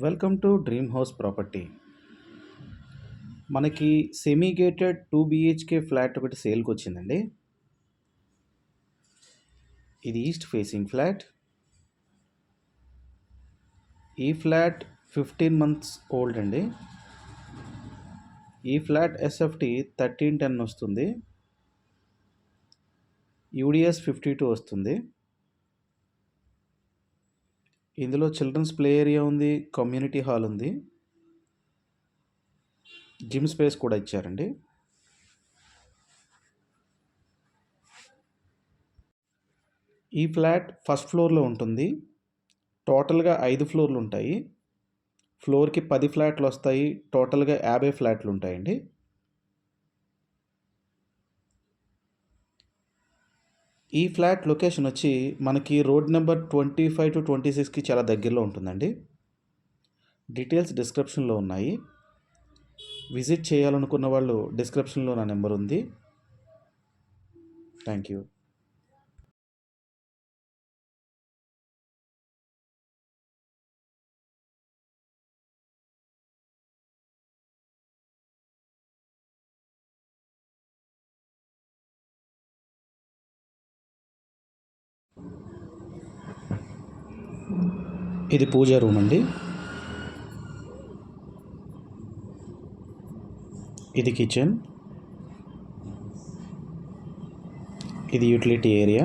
Welcome to dream house property. మనకి semi gated 2 BHK flat ఒకటి సేల్కి వచ్చిందండి. ఇది ఈస్ట్ ఫేసింగ్ ఫ్లాట్. ఈ ఫ్లాట్ 15 మంత్స్ ఓల్డ్ అండి. ఈ ఫ్లాట్ ఎస్ఎఫ్టీ 1310 వస్తుంది. యూడిఎస్ 52 వస్తుంది. ఇందులో చిల్డ్రన్స్ ప్లే ఏరియా ఉంది, కమ్యూనిటీ హాల్ ఉంది, జిమ్ స్పేస్ కూడా ఇచ్చారండి. ఈ ఫ్లాట్ ఫస్ట్ ఫ్లోర్లో ఉంటుంది. టోటల్గా 5 ఫ్లోర్లు ఉంటాయి. ఫ్లోర్కి 10 ఫ్లాట్లు వస్తాయి. టోటల్గా 50 ఫ్లాట్లు ఉంటాయండి. ఈ ఫ్లాట్ లొకేషన్ వచ్చి మనకి రోడ్ నెంబర్ 25 to 26కి చాలా దగ్గరలో ఉంటుందండి. డీటెయిల్స్ డిస్క్రిప్షన్లో ఉన్నాయి. విజిట్ చేయాలనుకున్న వాళ్ళు డిస్క్రిప్షన్లో నా నెంబర్ ఉంది. Thank you. ఇది పూజా రూమ్ అండి. ఇది కిచెన్. ఇది యూటిలిటీ ఏరియా.